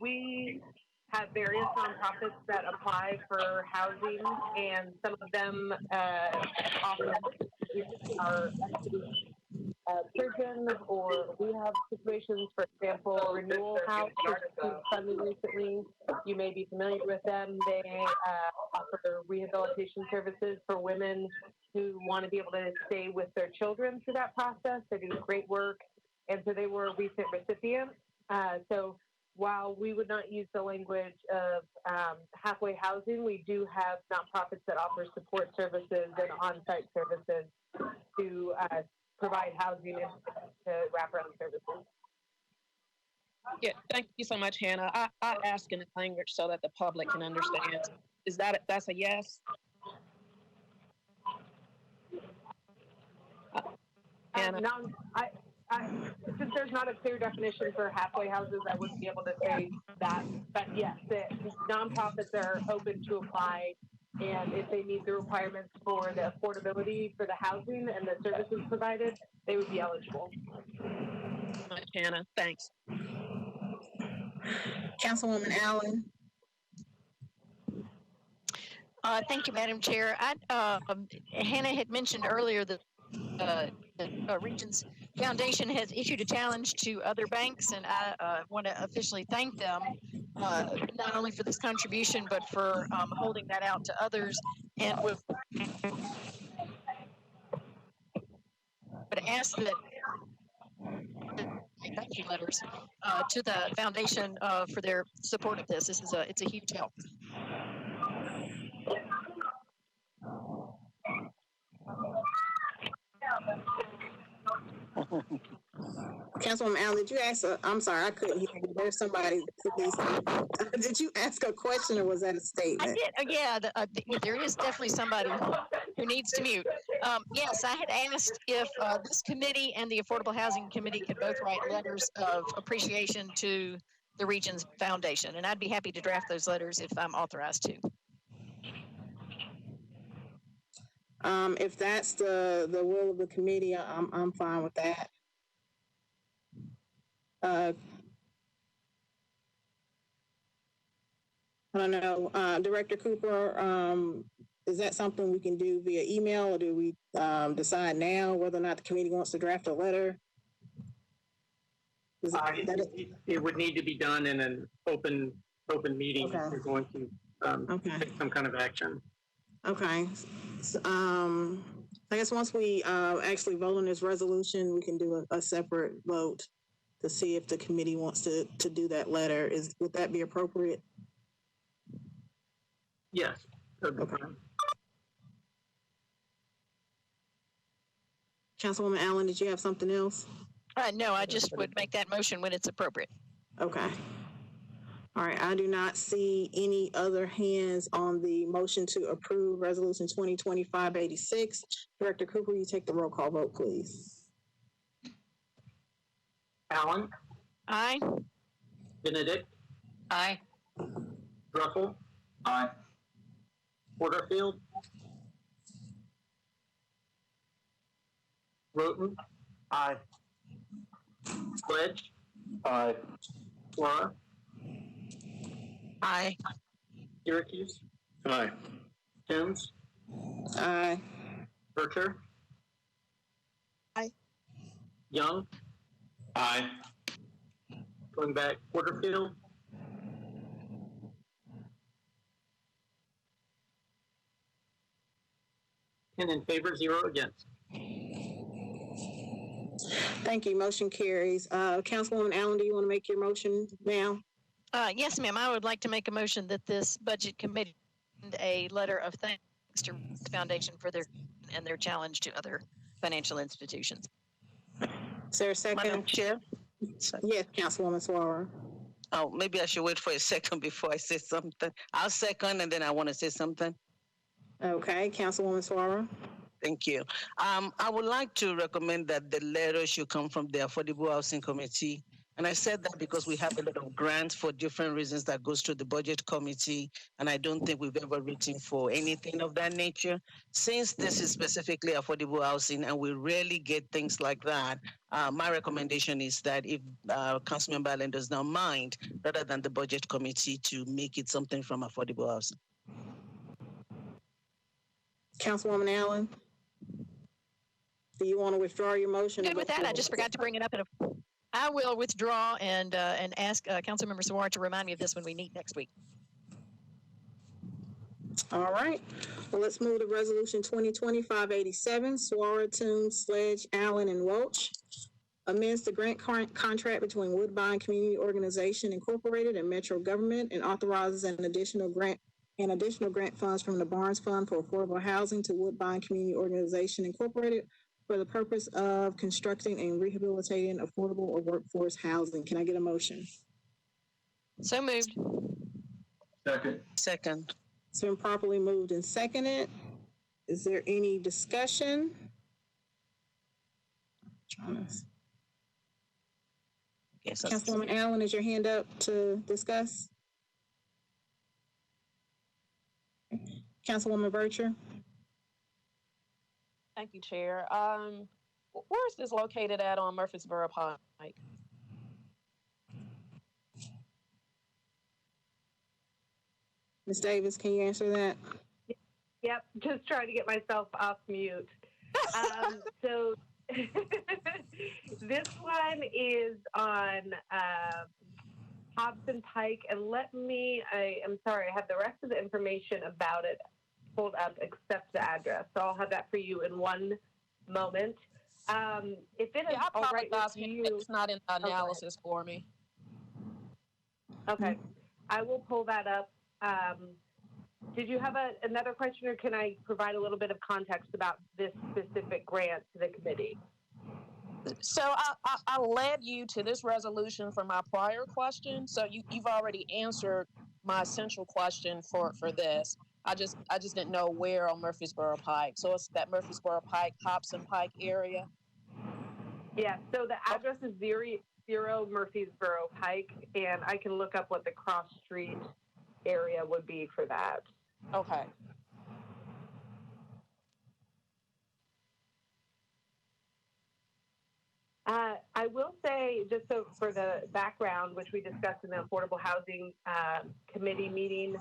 We have various nonprofits that apply for housing, and some of them often are prison or rehab situations. For example, Renewal House, which received funding recently. You may be familiar with them. They offer rehabilitation services for women who want to be able to stay with their children through that process. They do great work, and so they were a recent recipient. So while we would not use the language of halfway housing, we do have nonprofits that offer support services and on-site services to provide housing and to wraparound services. Yeah, thank you so much, Hannah. I ask in the language so that the public can understand. that's a yes? Anna? Since there's not a clear definition for halfway houses, I wouldn't be able to say that. But yes, the nonprofits are open to apply, and if they meet the requirements for the affordability for the housing and the services provided, they would be eligible. Anna, thanks. Councilwoman Allen. Thank you, Madam Chair. Hannah had mentioned earlier that the Regions Foundation has issued a challenge to other banks, and I want to officially thank them not only for this contribution, but for holding that out to others. And would ask that thank you letters to the foundation for their support of this. It's a huge help. Councilwoman Allen, did you ask? I'm sorry, I couldn't hear you. There's somebody. Did you ask a question or was that a statement? I did. Yeah, there is definitely somebody who needs to mute. Yes, I had asked if this committee and the Affordable Housing Committee could both write letters of appreciation to the Regions Foundation, and I'd be happy to draft those letters if I'm authorized to. If that's the will of the committee, I'm fine with that. I don't know, Director Cooper, is that something we can do via email, or do we decide now whether or not the committee wants to draft a letter? It would need to be done in an open meeting if you're going to take some kind of action. Okay. So, I guess once we actually vote on this resolution, we can do a separate vote to see if the committee wants to do that letter. Would that be appropriate? Yes. Okay. Councilwoman Allen, did you have something else? No, I just would make that motion when it's appropriate. Okay. All right, I do not see any other hands on the motion to approve Resolution 2025-86. Director Cooper, you take the roll call vote, please. Allen? Aye. Benedict? Aye. Russell? Aye. Porterfield? Roten? Aye. Sledge? Aye. Laura? Aye. Syracuse? Aye. Jones? Aye. Bercher? Aye. Young? Aye. Going back, Porterfield? And in favor, 0 against. Thank you. Motion carries. Councilwoman Allen, do you want to make your motion now? Yes, ma'am. I would like to make a motion that this budget committee send a letter of thanks to the foundation for their challenge to other financial institutions. Is there a second? Madam Chair? Yes, Councilwoman Suara. Oh, maybe I should wait for a second before I say something. I'll second and then I want to say something. Okay, Councilwoman Suara. Thank you. I would like to recommend that the letter should come from the Affordable Housing Committee. And I said that because we have a lot of grants for different reasons that goes to the Budget Committee, and I don't think we've ever written for anything of that nature. Since this is specifically affordable housing and we rarely get things like that, my recommendation is that if Councilmember Allen does not mind, rather than the Budget Committee, to make it something from affordable housing. Councilwoman Allen, do you want to withdraw your motion? Good with that. I just forgot to bring it up. I will withdraw and ask Councilmember Suara to remind me of this when we meet next week. All right. Well, let's move to Resolution 2025-87. Suara, Toombs, Sledge, Allen, and Welch amends the grant contract between Woodbine Community Organization Incorporated and Metro Government and authorizes an additional grant funds from the Barnes Fund for Affordable Housing to Woodbine Community Organization Incorporated for the purpose of constructing and rehabilitating affordable or workforce housing. Can I get a motion? So moved. Second. Second. It's been properly moved and seconded. Is there any discussion? Yes, Councilwoman Allen, is your hand up to discuss? Councilwoman Bircher? Thank you, Chair. Where is this located at on Murfreesboro Pike? Ms. Davis, can you answer that? Yep, just trying to get myself off mute. So this one is on Hobson Pike, and I'm sorry, I have the rest of the information about it pulled up except the address. So I'll have that for you in one moment. If it is all right with you, it's not in the analysis for me. Okay, I will pull that up. Did you have another question, or can I provide a little bit of context about this specific grant to the committee? So I led you to this resolution for my prior question. So you've already answered my essential question for this. I just didn't know where on Murfreesboro Pike. So it's that Murfreesboro Pike, Hobson Pike area. Yeah. So the address is 0 Murfreesboro Pike, and I can look up what the cross street area would be for that. Okay. I will say, just so for the background, which we discussed in the Affordable Housing Committee meeting,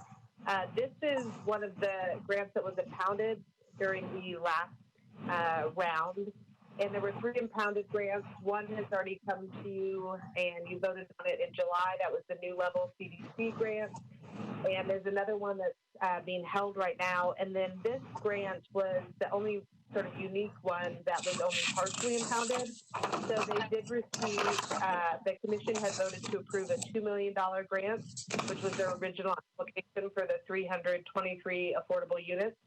this is one of the grants that was impounded during the last round. And there were 3 impounded grants. One has already come to you, and you voted on it in July. That was the new level CDC grant. And there's another one that's being held right now. And then this grant was the only sort of unique one that was only partially impounded. So they did receive, the commission had voted to approve a $2 million grant, which was their original application for the 323 affordable units.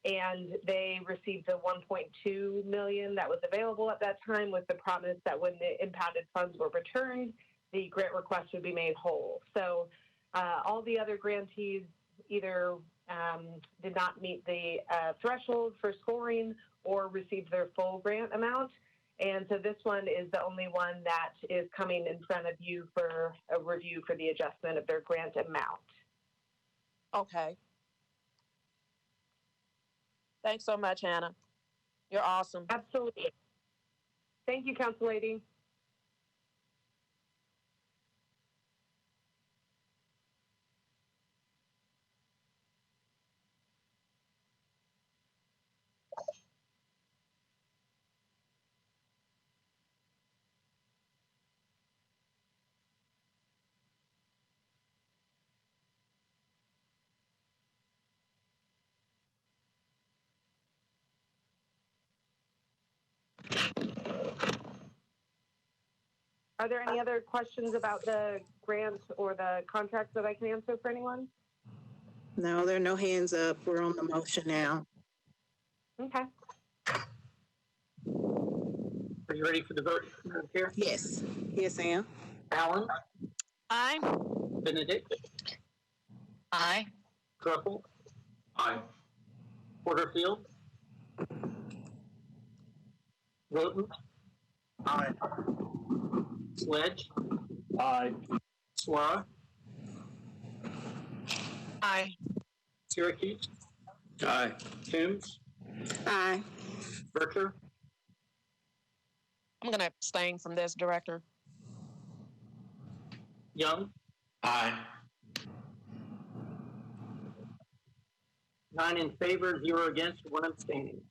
And they received the 1.2 million that was available at that time, with the promise that when the impounded funds were returned, the grant request would be made whole. So all the other grantees either did not meet the threshold for scoring or received their full grant amount. And so this one is the only one that is coming in front of you for a review for the adjustment of their grant amount. Okay. Thanks so much, Hannah. You're awesome. Absolutely. Thank you, Council Lady. Are there any other questions about the grant or the contracts that I can answer for anyone? No, there are no hands up. We're on the motion now. Okay. Are you ready for the vote, Madam Chair? Yes. Yes, I am. Allen? Aye. Benedict? Aye. Truffle? Aye. Porterfield? Roden? Aye. Sledge? Aye. Suara? Aye. Syracuse? Aye. Toombs? Aye. Bircher? I'm going to abstain from this, Director. Young? Aye. 9 in favor, 0 against, 1 abstaining.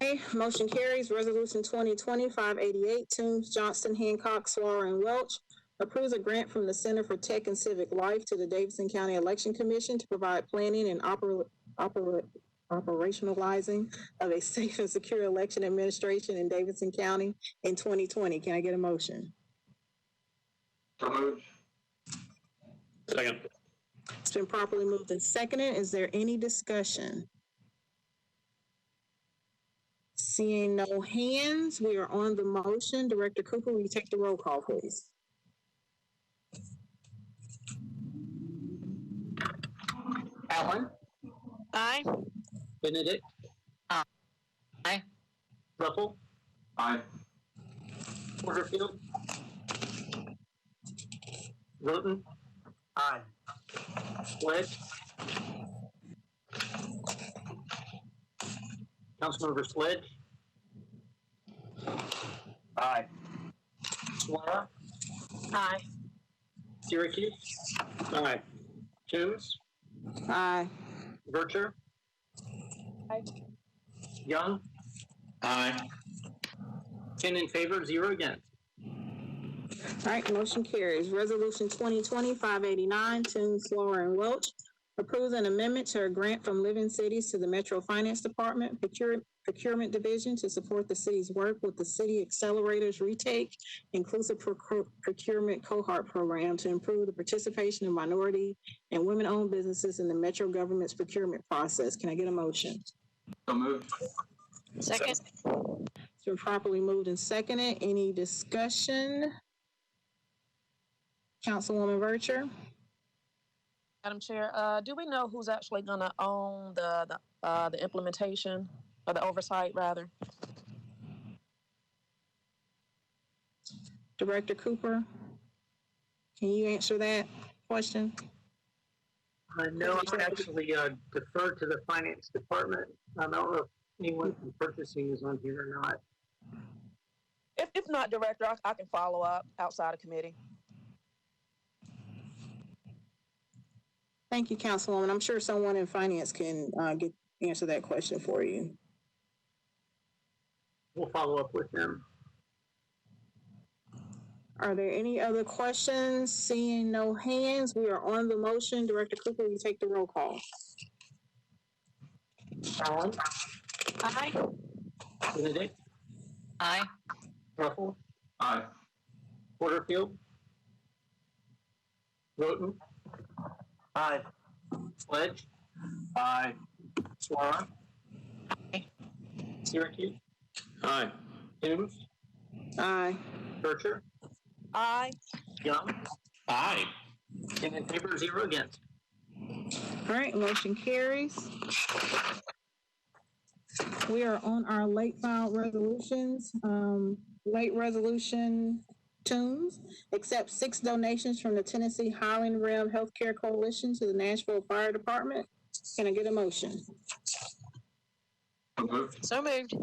Okay, motion carries. Resolution 2020-588, Toombs, Johnston, Hancock, Swallow, and Welch approves a grant from the Center for Tech and Civic Life to the Davidson County Election Commission to provide planning and operationalizing of a safe and secure election administration in Davidson County in 2020. Can I get a motion? So moved. Second. It's been properly moved and seconded. Is there any discussion? Seeing no hands, we are on the motion. Director Cooper, will you take the roll call, please? Allen, Aye. Benedict, Aye. Ruffle, Aye. Porterfield, Roten, Aye. Sledge, Councilmember Sledge, Aye. Suara, Aye. Syracuse, Aye. Toombs, Aye. Vercher, Aye. Young, Aye. 10 in favor, 0 against. All right, motion carries. Resolution 2020-589, Toombs, Flower, and Welch approves an amendment to a grant from Living Cities to the Metro Finance Department Procurement Division to support the city's work with the City Accelerators Retake Inclusive Procurement Cohort Program to improve the participation of minority and women-owned businesses in the Metro government's procurement process. Can I get a motion? So moved. Second. It's been properly moved and seconded. Any discussion? Councilwoman Vercher? Madam Chair, do we know who's actually going to own the implementation or the oversight, rather? Director Cooper, can you answer that question? No, I actually defer to the finance department. I don't know if anyone from purchasing is on here or not. If not, Director, I can follow up outside of committee. Thank you, Councilwoman. I'm sure someone in finance can answer that question for you. We'll follow up with them. Are there any other questions? Seeing no hands, we are on the motion. Director Cooper, will you take the roll call? Allen, Aye. Benedict, Aye. Ruffle, Aye. Porterfield, Roten, Aye. Sledge, Aye. Suara, Syracuse, Aye. Toombs, Aye. Vercher, Aye. Young, Aye. 10 in favor, 0 against. All right, motion carries. We are on our late file resolutions. Late resolution Toombs accept 6 donations from the Tennessee Highland Rim Healthcare Coalition to the Nashville Fire Department. Can I get a motion? So moved. So moved.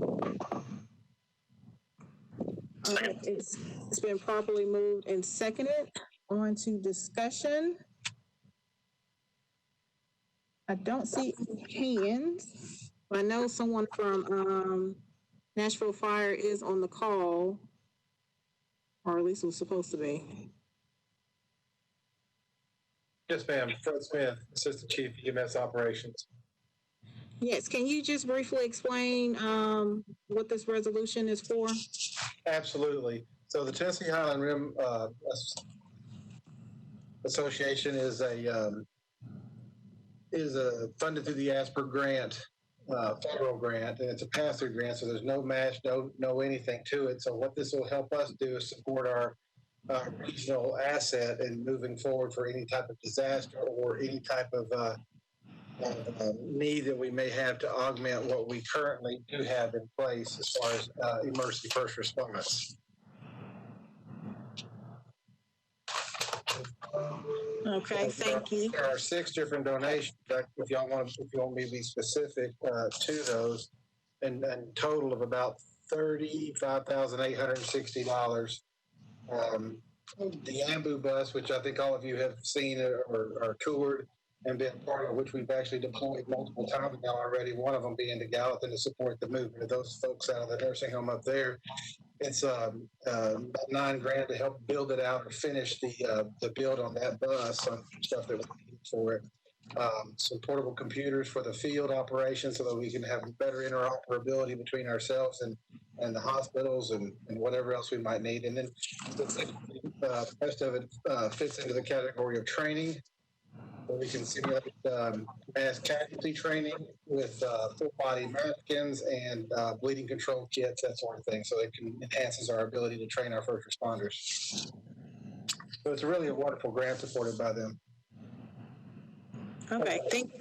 It's been properly moved and seconded. On to discussion. I don't see any hands. I know someone from Nashville Fire is on the call, or at least was supposed to be. Yes, ma'am. Fred Smith, Assistant Chief EMS Operations. Yes, can you just briefly explain what this resolution is for? Absolutely. So the Tennessee Highland Rim Association is funded through the ASPER grant, federal grant, and it's a pass-through grant, so there's no match, no anything to it. So what this will help us do is support our regional asset in moving forward for any type of disaster or any type of need that we may have to augment what we currently do have in place as far as emergency first response. Okay, thank you. There are 6 different donations. If y'all want me to be specific to those, and total of about $35,860. The AMBU bus, which I think all of you have seen or toured and been part of, which we've actually deployed multiple times now already, one of them being to Gallatin to support the movement of those folks out of the nursing home up there. It's about $9,000 to help build it out or finish the build on that bus on stuff that we need for it. Some portable computers for the field operations so that we can have better interoperability between ourselves and the hospitals and whatever else we might need. And then the rest of it fits into the category of training, where we can simulate mass casualty training with full body napkins and bleeding control kits, that sort of thing. So it enhances our ability to train our first responders. So it's really a wonderful grant supported by them. Okay, thank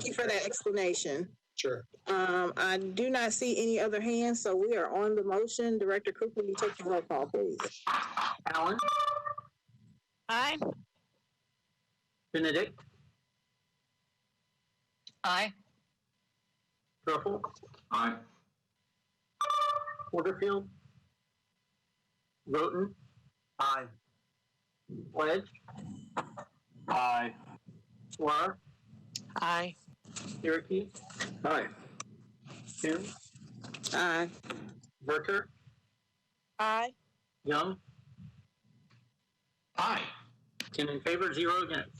you for that explanation. Sure. I do not see any other hands, so we are on the motion. Director Cooper, will you take the roll call, please? Allen, Aye. Benedict, Aye. Truffle, Aye. Porterfield, Roten, Aye. Wedge, Aye. Suarez, Aye. Syracuse, Aye. Toombs, Aye. Verter, Aye. Young, Aye. 10 in favor, 0 against.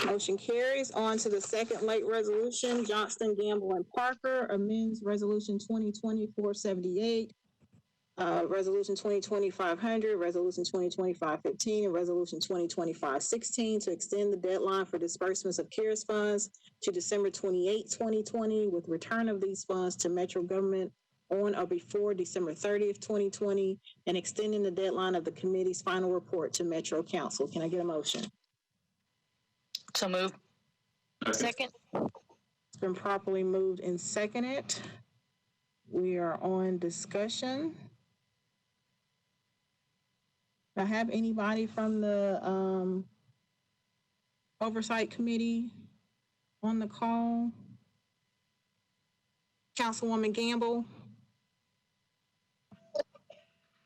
Motion carries. On to the second late resolution. Johnston, Gamble, and Parker amends Resolution 2020-478, Resolution 2020-500, Resolution 2020-515, and Resolution 2020-516 to extend the deadline for disbursements of CARES funds to December 28, 2020, with return of these funds to Metro government on or before December 30th, 2020, and extending the deadline of the committee's final report to Metro Council. Can I get a motion? So move. Second. It's been properly moved and seconded. We are on discussion. Do I have anybody from the Oversight Committee on the call? Councilwoman Gamble?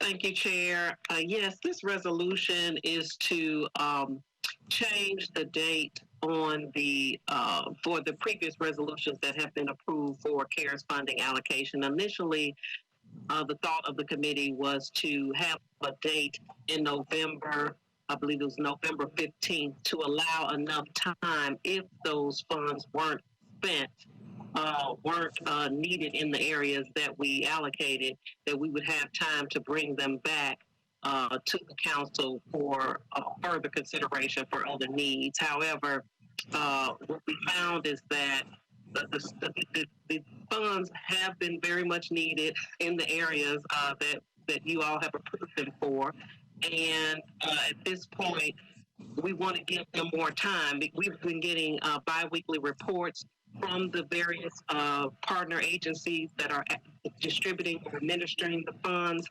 Thank you, Chair. Yes, this resolution is to change the date on the for the previous resolutions that have been approved for CARES funding allocation. Initially, the thought of the committee was to have a date in November, I believe it was November 15th, to allow enough time if those funds weren't spent, weren't needed in the areas that we allocated, that we would have time to bring them back to the council for further consideration for other needs. However, what we found is that the funds have been very much needed in the areas that you all have approved them for. And at this point, we want to give them more time. We've been getting biweekly reports from the various partner agencies that are distributing or administering the funds.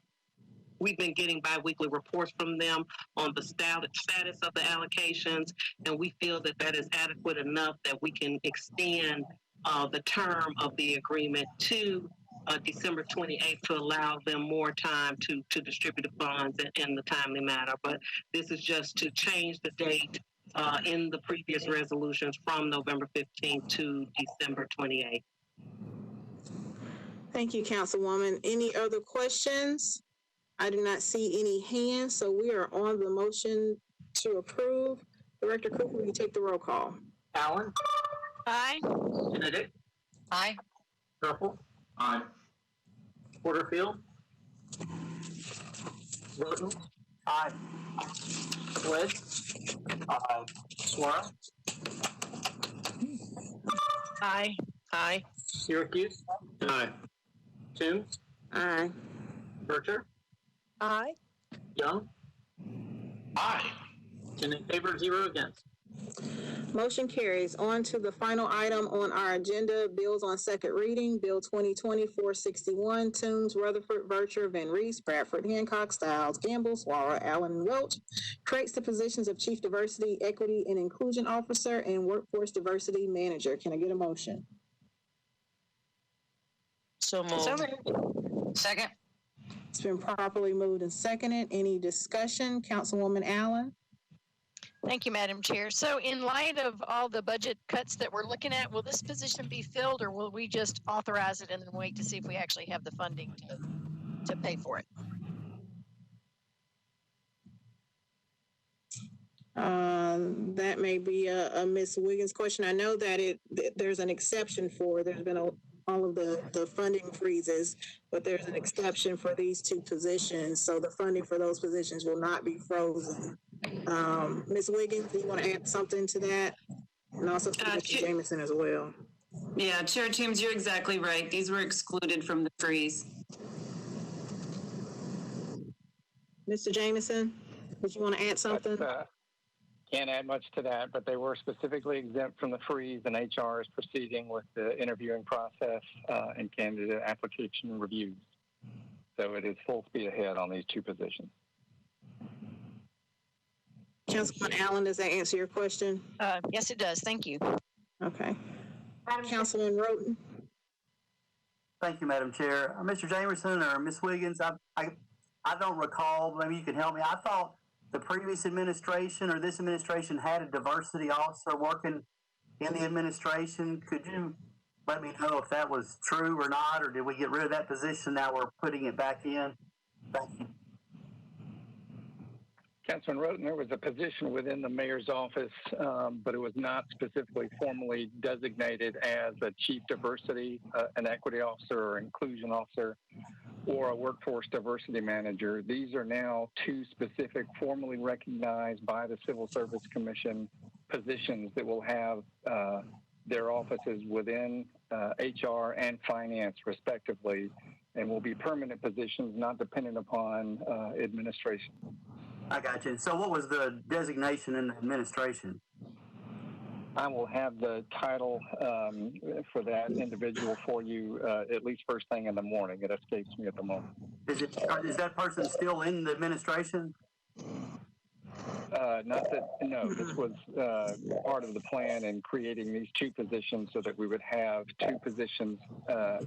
We've been getting biweekly reports from them on the status of the allocations, and we feel that that is adequate enough that we can extend the term of the agreement to December 28th to allow them more time to distribute the funds in the timely manner. But this is just to change the date in the previous resolutions from November 15th to December 28th. Thank you, Councilwoman. Any other questions? I do not see any hands, so we are on the motion to approve. Director Cooper, will you take the roll call? Allen, Aye. Benedict, Aye. Truffle, Aye. Porterfield, Roten, Aye. Wedge, Aye. Suarez, Aye. Aye. Syracuse, Aye. Toombs, Aye. Verter, Aye. Young, Aye. 10 in favor, 0 against. Motion carries. On to the final item on our agenda, bills on second reading. Bill 2020-461, Toombs, Rutherford, Vercher, Van Reese, Bradford, Hancock, Stiles, Gamble, Swallow, Allen, and Welch. Creates the positions of Chief Diversity, Equity, and Inclusion Officer and Workforce Diversity Manager. Can I get a motion? So moved. Second. It's been properly moved and seconded. Any discussion? Councilwoman Allen? Thank you, Madam Chair. So in light of all the budget cuts that we're looking at, will this position be filled, or will we just authorize it and then wait to see if we actually have the funding to pay for it? That may be a Ms. Wiggins question. I know that there's an exception for, there's been all of the funding freezes, but there's an exception for these two positions. So the funding for those positions will not be frozen. Ms. Wiggins, do you want to add something to that? And also to Mr. Jameson as well. Yeah, Chair Toombs, you're exactly right. These were excluded from the freeze. Mr. Jameson, would you want to add something? Can't add much to that, but they were specifically exempt from the freeze, and HR is proceeding with the interviewing process and candidate application reviews. So it is full speed ahead on these two positions. Councilman Allen, does that answer your question? Yes, it does. Thank you. Okay. Councilman Roten. Thank you, Madam Chair. Mr. Jamerson or Ms. Wiggins, I don't recall, maybe you can help me. I thought the previous administration or this administration had a diversity officer working in the administration. Could you let me know if that was true or not, or did we get rid of that position? Now we're putting it back in. Thank you. Councilman Roten, there was a position within the mayor's office, but it was not specifically formally designated as a chief diversity, an equity officer or inclusion officer, or a workforce diversity manager. These are now two specific formally recognized by the Civil Service Commission positions that will have their offices within HR and finance respectively, and will be permanent positions not dependent upon administration. I got you. So what was the designation in the administration? I will have the title for that individual for you at least first thing in the morning. It escapes me at the moment. Is that person still in the administration? Not that, no, this was part of the plan in creating these two positions so that we would have two positions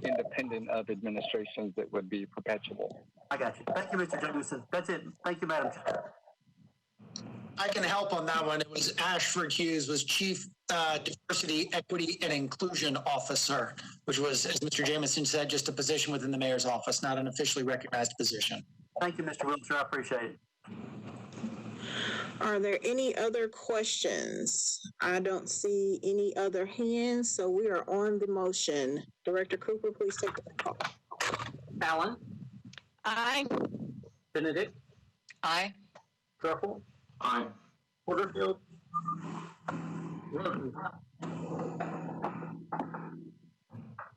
independent of administrations that would be perpetual. I got you. Thank you, Mr. Davidson. That's it. Thank you, Madam Chair. I can help on that one. It was Ashford Hughes, was Chief Diversity, Equity, and Inclusion Officer, which was, as Mr. Jameson said, just a position within the mayor's office, not an officially recognized position. Thank you, Mr. Wiltshire. I appreciate it. Are there any other questions? I don't see any other hands, so we are on the motion. Director Cooper, please take the call. Allen? Aye. Benedict? Aye. Truffle? Aye. Porterfield? Roten?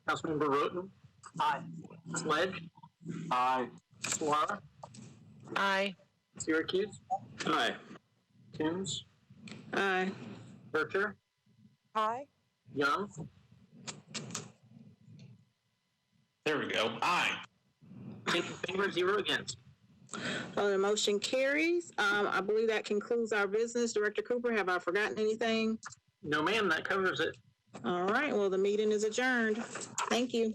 Councilmember Roten? Aye. Sledge? Aye. Suara? Aye. Syracuse? Aye. Toombs? Aye. Bercher? Aye. Young? There we go. Aye. 8 in favor, 0 against. The motion carries. I believe that concludes our business. Director Cooper, have I forgotten anything? No, ma'am, that covers it. All right, well, the meeting is adjourned. Thank you.